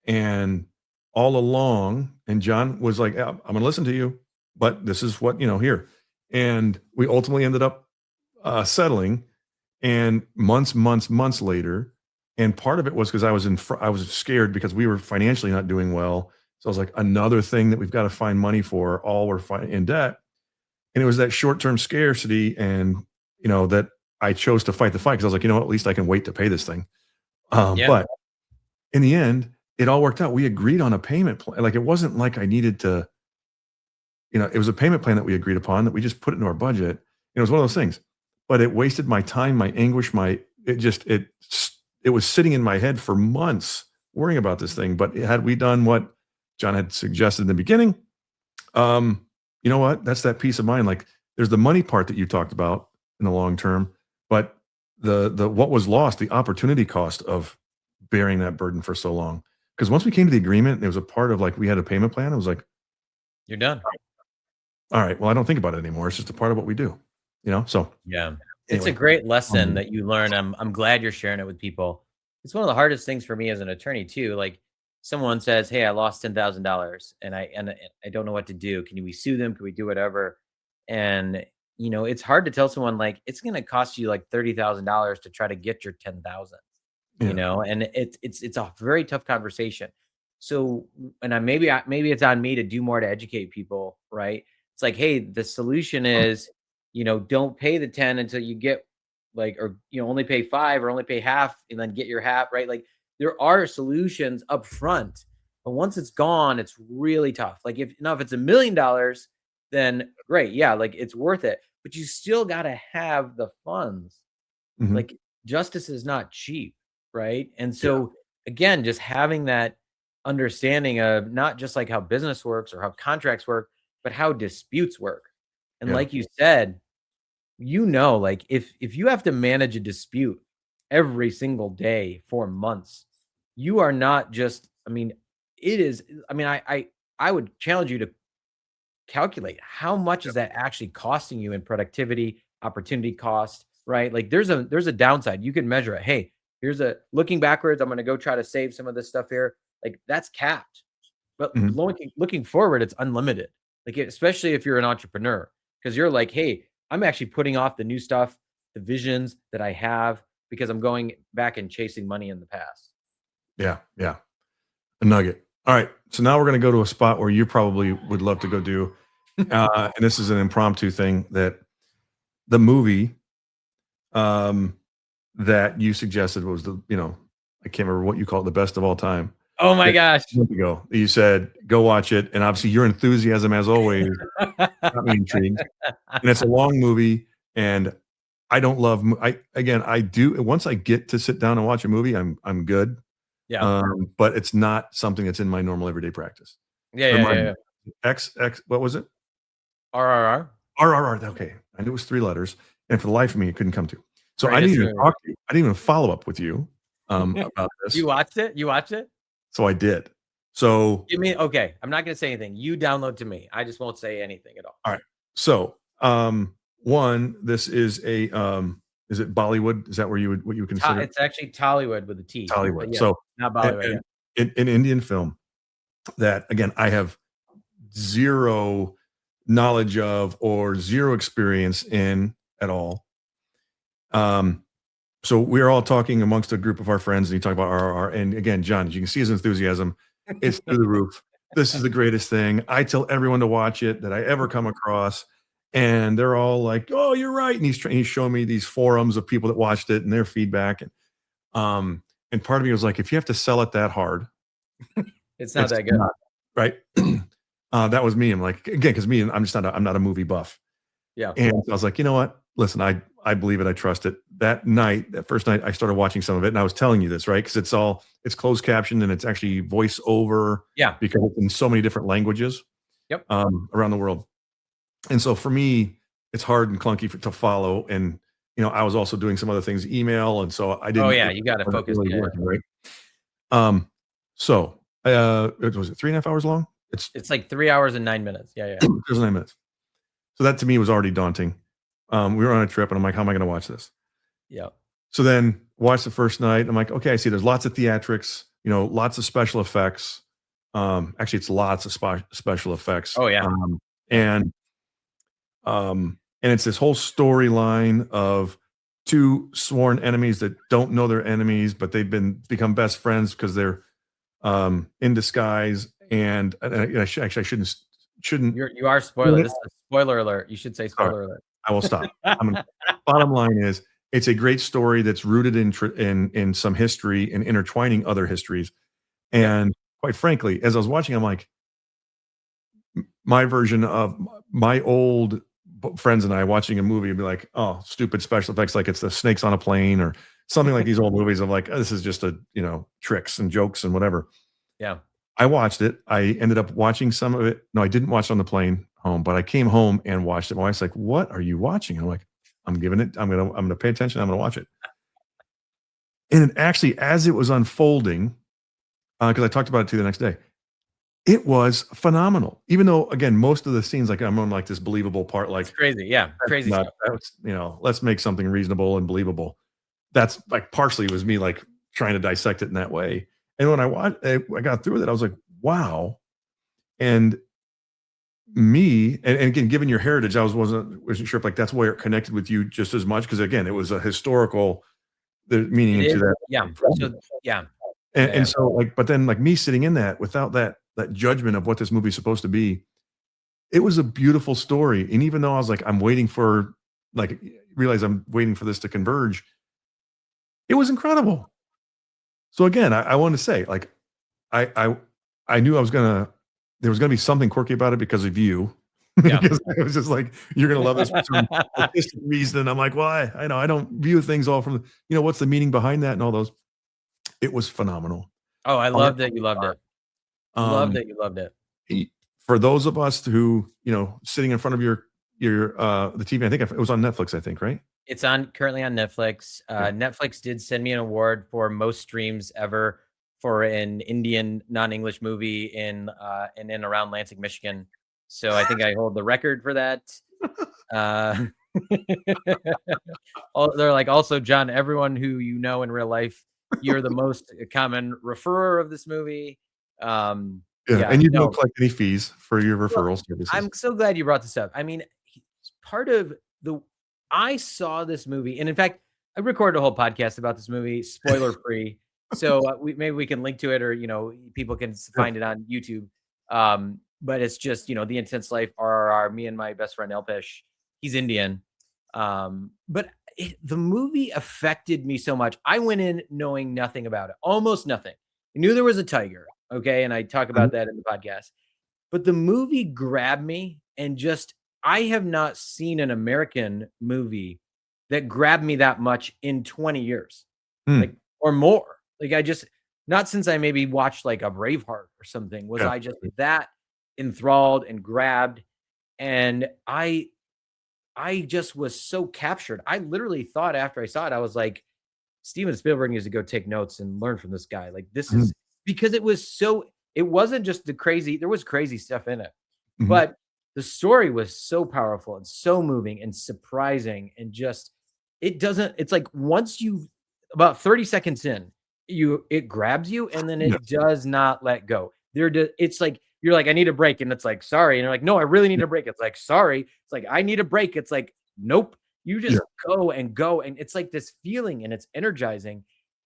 And all along, and John was like, "Yeah, I'm going to listen to you, but this is what here." And we ultimately ended up settling, and months later, and part of it was because I was scared because we were financially not doing well. So I was like, another thing that we've got to find money for. All we're in debt, and it was that short term scarcity, and that I chose to fight the fight because I was like, at least I can wait to pay this thing. Yeah. But in the end, it all worked out. We agreed on a payment plan. Like, it wasn't like I needed to, it was a payment plan that we agreed upon that we just put into our budget. It was one of those things, but it wasted my time, my anguish, it was sitting in my head for months worrying about this thing. But had we done what John had suggested in the beginning, you know what? That's that peace of mind. Like, there's the money part that you talked about in the long term, but the what was lost, the opportunity cost of bearing that burden for so long. Because once we came to the agreement, it was a part of, like, we had a payment plan. I was like, You're done. all right, well, I don't think about it anymore. It's just a part of what we do, So Yeah. It's a anyway, great lesson that you learn. I'm glad you're sharing it with people. It's one of the hardest things for me as an attorney too. Like, someone says, "Hey, I lost $10,000 and I don't know what to do. Can we sue them? Can we do whatever?" And it's hard to tell someone, like, it's going to cost you like $30,000 to try to get your 10,000. yeah, And it's a very tough conversation. So, and maybe it's on me to do more to educate people, right? It's like, hey, the solution is, don't pay the 10 until you get, like, or only pay 5 or only pay half and then get your half, right? Like, there are solutions up front, but once it's gone, it's really tough. Like, if it's $1 million, then great, yeah, like, it's worth it, but you still got to have the funds. mhm, Like, justice is not cheap, right? And yeah, so, again, just having that understanding of not just like how business works or how contracts work, but how disputes work. And yeah, like you said, like, if you have to manage a dispute every single day for months, you are not just, it is, I would challenge you to calculate how much is that actually costing you in productivity, opportunity cost, right? Like, there's a downside. You can measure it. Hey, here's a looking backwards. I'm going to go try to save some of this stuff here. Like, that's capped. But mhm, looking forward, it's unlimited. Like, especially if you're an entrepreneur, because you're like, hey, I'm actually putting off the new stuff, the visions that I have, because I'm going back and chasing money in the past. yeah, yeah. A nugget. All right, so now we're gonna go to a spot where you probably would love to go do, and this is an impromptu thing that the movie, um, that you suggested was I can't remember what you call it, the best of all time. Oh my That gosh. month ago, you said, "Go watch it," and obviously your enthusiasm, as always, got me intrigued, and it's a long movie, and I don't love mo I do once I get to sit down and watch a movie, I'm good, Yeah. but it's not something that's in my normal everyday practice. Yeah. Yeah. Remind Yeah. me. Yeah. What was it? RRR. RRR, okay. I knew it was 3 letters, and for the life of me, it couldn't come to. So I didn't Greatest even movie. talk to you. I didn't even follow up with you, about You this. watched it? You watched it? So I did. So, Give me okay. I'm not gonna say anything. You download to me. I just won't say anything at all. all right. So, 1, this is it Bollywood? Is that where what you would consider It's actually Tollywood with a T, but Tollywood? yes, So, not an Bollywood. Yeah. an Indian film that, again, I have 0 knowledge of or 0 experience in at all. Um, so we're all talking amongst a group of our friends, and you talk about RRR. And again, John, as you can see his enthusiasm, it's through the roof. This is the greatest thing. I tell everyone to watch it that I ever come across, and they're all like, "Oh, you're right." And he's showing me these forums of people that watched it and their feedback. And part of me was like, if you have to sell it that hard, It's not it's that good. not right. That was me. I'm like, again, because I'm not a movie buff. Yeah. And I was like, you know what? Listen, I believe it. I trust it. That first night, I started watching some of it, and I was telling you this, right? Because it's closed captioned and it's actually voice over Yeah. because it's in so many different languages, Yep. around the world. And so for me, it's hard and clunky to follow. And I was also doing some other things, email, and so I Oh, didn't. yeah, It you gotta wasn't focus. really Yeah. working, right? So was it 3.5 hours long? It's like 3 hours and 9 minutes. Yeah, yeah. It was 9 minutes. So that to me was already daunting. We were on a trip, and I'm like, how am I going to watch this? Yeah. So then watch the first night. I'm like, okay, I see there's lots of theatrics, lots of special effects. Actually, it's lots of special effects. Oh, yeah. Yeah. And And it's this whole storyline of two sworn enemies that don't know they're enemies, but they've become best friends because they're in disguise. And actually, I shouldn't. You are spoiler. This is a spoiler alert. You should say Sorry, spoiler alert. I will stop. Bottom line is, it's a great story that's rooted in some history and intertwining other histories. And quite frankly, as I was watching, I'm like, my version of my old friends and I watching a movie would be like, oh, stupid special effects, like it's the snakes on a plane or something like these old movies of like, oh, this is just tricks and jokes and whatever. Yeah. I watched it. I ended up watching some of it. No, I didn't watch it on the plane home, but I came home and watched it. My wife's like, what are you watching? I'm like, I'm gonna pay attention. I'm gonna watch it. And it actually, as it was unfolding, because I talked about it to you the next day, it was phenomenal. Even though, again, most of the scenes, like I'm on like this believable part, like It's crazy. Yeah. Crazy stuff. let's make something reasonable and believable. That's like partially was me like trying to dissect it in that way. And when I got through with it, I was like, wow. And and again, given your heritage, I wasn't sure if like that's where it connected with you just as much. Because again, it was a historical meaning into that. Yeah. So, yeah. And so like, but then like me sitting in that without that judgment of what this movie is supposed to be, it was a beautiful story. And even though I was like, realize I'm waiting for this to converge, it was incredible. So again, I want to say, like, I knew there was gonna be something quirky about it because of you. Yeah. Because it was just like, you're gonna love this for some artistic reason. I'm like, well, I know I don't view things all from what's the meaning behind that and all those. It was phenomenal. Oh, I love that you loved it. Love that you loved it. For those of us who, sitting in front of your the TV, I think it was on Netflix, I think, right? It's currently on Netflix. Netflix did send me an award for most streams ever for an Indian non-English movie in and around Lansing, Michigan. So I think I hold the record for that. They're like, also, John, everyone who you know in real life, you're the most common referrer of this movie. And you don't collect any fees for your referral services. I'm so glad you brought this up. I mean, part of I saw this movie, and in fact, I recorded a whole podcast about this movie, spoiler free. So maybe we can link to it, or people can find it on YouTube. But it's just the Intense Life RRR. Me and my best friend Elpesh, he's Indian. But the movie affected me so much. I went in knowing nothing about it, almost nothing. I knew there was a tiger, okay, and I talk about that in the podcast. But the movie grabbed me, and I have not seen an American movie that grabbed me that much in 20 years, like, or more. Like, not since I maybe watched like a Braveheart or something, was I just that enthralled and grabbed. And I just was so captured. I literally thought after I saw it, I was like, Steven Spielberg needs to go take notes and learn from this guy. Like, this is because it wasn't just there was crazy stuff in it, but the story was so powerful and so moving and surprising, and it's like once about 30 seconds in, it grabs you, and then it does not let go. It's like, you're like, I need a break. And it's like, sorry. And you're like, no, I really need a break. It's like, sorry. It's like, I need a break. It's like, nope. You just go and go. And it's like this feeling, and it's energizing.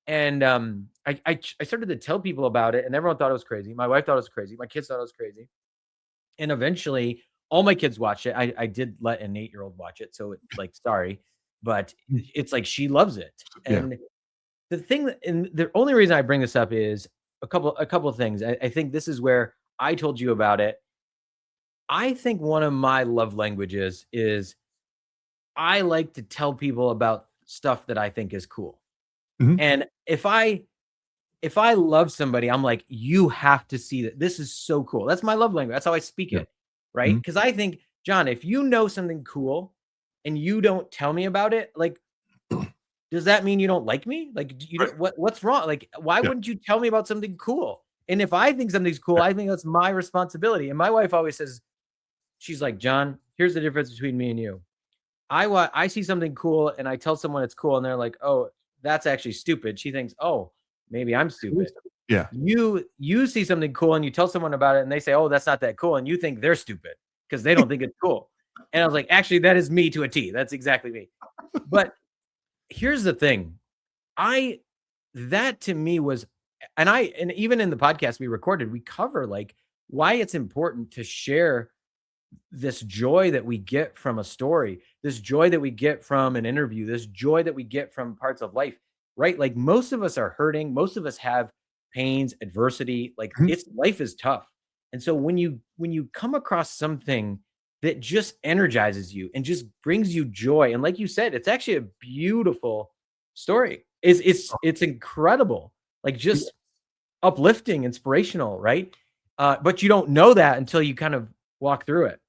And I started to tell people about it, and everyone thought it was crazy. My wife thought it was crazy. My kids thought it was crazy. And eventually all my kids watched it. I did let an 8-year-old watch it. So it's like, sorry, but it's like, she loves it. And the only reason I bring this up is a couple of things. I think this is where I told you about it. I think one of my love languages is I like to tell people about stuff that I think is cool. And if I love somebody, I'm like, you have to see that. This is so cool. That's my love language. That's how I speak it. Right. Because I think, John, if you know something cool and you don't tell me about it, like, does that mean you don't like me? Like, what's wrong? Like, why wouldn't you tell me about something cool? And if I think something's cool, I think that's my responsibility. And my wife always says, she's like, John, here's the difference between me and you. I see something cool and I tell someone it's cool, and they're like, oh, that's actually stupid. She thinks, oh, maybe I'm stupid. Yeah. You see something cool and you tell someone about it, and they say, oh, that's not that cool. And you think they're stupid because they don't think it's cool. And I was like, actually, that is me to a T. That's exactly me. But here's the thing. That to me was, and even in the podcast we recorded, we cover like why it's important to share this joy that we get from a story, this joy that we get from an interview, this joy that we get from parts of life, right? Like most of us are hurting, most of us have pains, adversity, like Mhm. it's life is tough. And so when you come across something that just energizes you and just brings you joy, and like you said, it's actually a beautiful story. It's incredible. Like Yeah. just uplifting, inspirational, right? But you don't know that until you kind of walk through it.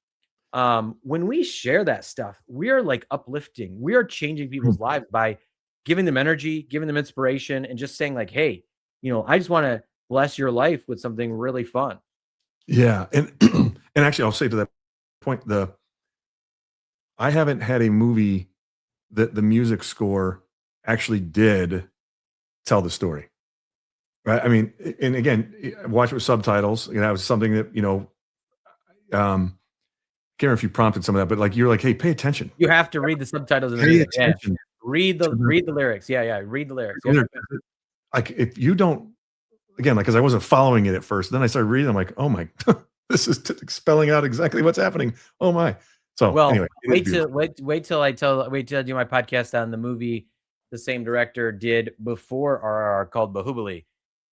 When we share that stuff, we are like uplifting. We are changing people's lives by giving them energy, giving them inspiration, and just saying like, "Hey, I just want to bless your life with something really fun." Yeah, and and actually, I'll say to that point, I haven't had a movie that the music score actually did tell the story, right? I mean, and again, watch it with subtitles. That was something that can't remember if you prompted some of that, but like you're like, hey, pay attention, You have to read the subtitles and the pay music. Yeah, attention read the to read the lyrics. Yeah, yeah, read the lyrics. Yep. like if you don't again, like because I wasn't following it at first, then I started reading. I'm like, oh my, this is spelling out exactly what's happening. Oh my. So Well, anyway, it is beautiful. wait till I do my podcast on the movie the same director did before RRR called Bahubali.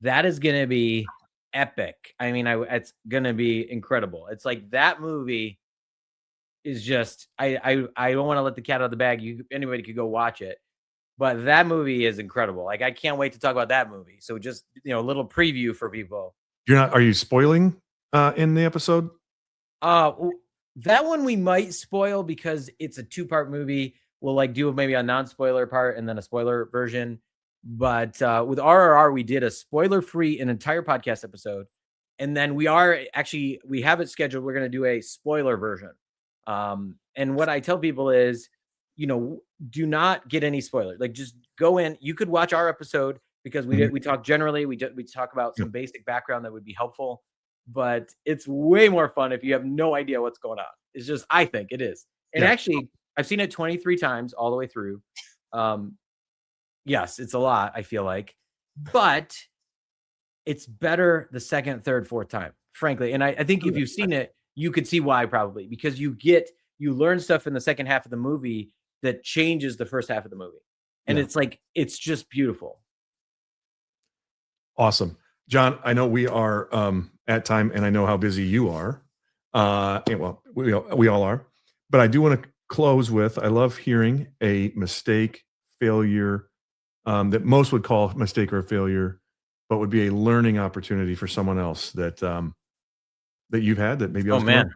That is gonna be epic. I mean, it's gonna be incredible. It's like that movie is just I don't want to let the cat out of the bag. Anybody could go watch it, but that movie is incredible. Like I can't wait to talk about that movie. So just a little preview for people. You're not? Are you spoiling in the episode? W that one we might spoil because it's a two-part movie. We'll, like, do maybe a non-spoiler part and then a spoiler version. But, with RRR, we did a spoiler-free an entire podcast episode, and then we have it scheduled, we're gonna do a spoiler version. And what I tell people is, do not get any spoiler. Like, just go in. You could watch our episode because Mhm. we talk generally, we talk about Yeah. some basic background that would be helpful, but it's way more fun if you have no idea what's going on. It's just I think it is. And Yeah. actually, I've seen it 23 times all the way through. Um, yes, it's a lot, I feel like, but it's better the second, third, fourth time, frankly. And I think if you've seen it, you could see why probably because you learn stuff in the second half of the movie that changes the first half of the movie. And Yeah. it's like it's just beautiful. Awesome. John, I know we are at time and I know how busy you are. And well, we all are. But I do want to close with I love hearing a mistake, failure that most would call a mistake or a failure, but would be a learning opportunity for someone else that you've had that maybe Oh else can learn. man.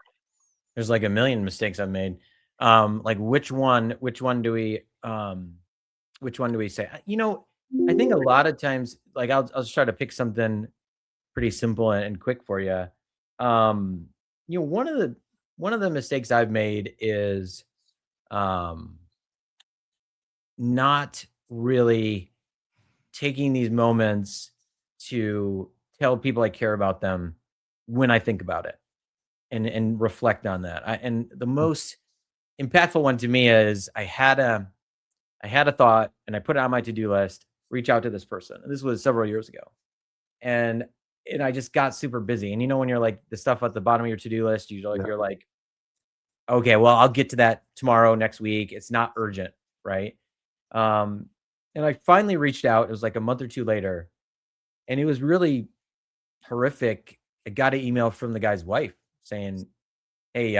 There's like a million mistakes I've made. Like which one do we say? I think a lot of times, like I'll just try to pick something pretty simple and quick for you. Um, one of the mistakes I've made is um not really taking these moments to tell people I care about them when I think about it and reflect on that. And the most impactful one to me is I had a thought and I put it on my to-do list, reach out to this person. And this was several years ago. And I just got super busy. And when you're like the stuff at the bottom of your to-do list, Yeah. you're like, okay, well, I'll get to that tomorrow, next week. It's not urgent, right? Um, and I finally reached out. It was like a month or two later, and it was really horrific. I got an email from the guy's wife saying, "Hey,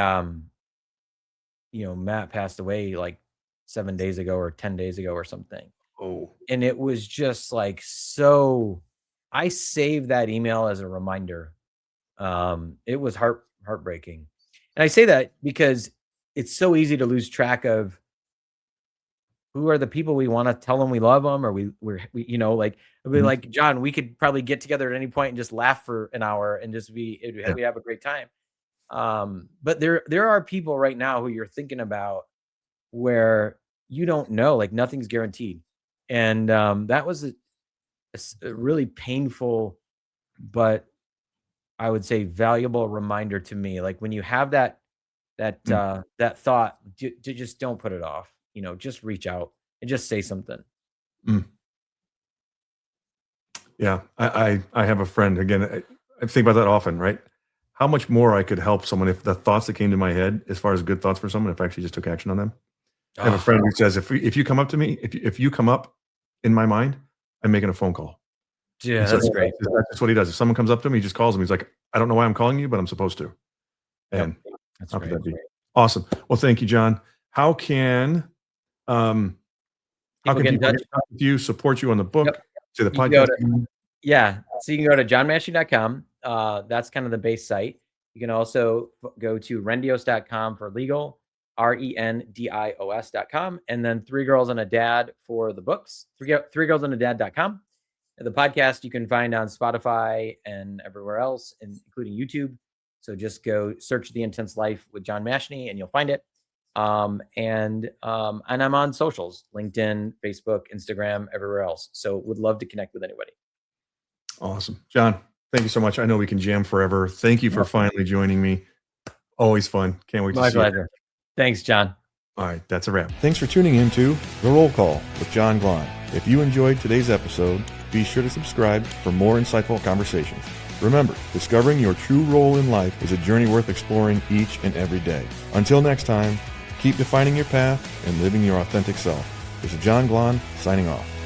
Matt passed away like 7 days ago or 10 days ago or something." Oh, And it was just like so. I saved that email as a reminder. It was heartbreaking, and I say that because it's so easy to lose track of who are the people we wanna tell them we love them, or like, I'd be mhm. like, "John, we could probably get together at any point and just laugh for an hour and just Yeah. we have a great time." But there are people right now who you're thinking about where you don't know, like, nothing's guaranteed. And, that was a really painful, but I would say valuable reminder to me, like, when you have that that thought, just don't put it off. Just reach out and just say something. Mm. Yeah, I have a friend, again, I think about that often, right? How much more I could help someone if the thoughts that came to my head, as far as good thoughts for someone, if I actually just took action on them. I have a Oh, friend who says, if you come up to me, if you come up in my mind, I'm making a phone call. yeah, And so that's great. that's just what he does. If someone comes up to him, he just calls him. He's like, I don't know why I'm calling you, but I'm supposed to. Yep, And that's how could great. that be? Awesome. Well, thank you, John. How can um how People can get in people touch. get in touch with you, support you on the Yep. book, to the You can go podcast? to Yeah, so you can go to johnmashni.com. That's kind of the base site. You can also go to rendios.com for legal, rendios.com, and then Three Girls and a Dad for the books, threegirlsandadad.com. And the podcast you can find on Spotify and everywhere else, including YouTube. So just go search The Intense Life with John Mashni and you'll find it. And I'm on socials, LinkedIn, Facebook, Instagram, everywhere else. So would love to connect with anybody. Awesome. John, thank you so much. I know we can jam forever. Thank you for finally joining me. Always fun. Can't wait to My see you. pleasure. Thanks, John. All right, that's a wrap. Thanks for tuning in to The Roll Call with John Glahn. If you enjoyed today's episode, be sure to subscribe for more insightful conversations. Remember, discovering your true role in life is a journey worth exploring each and every day. Until next time, keep defining your path and living your authentic self. This is John Glahn signing off.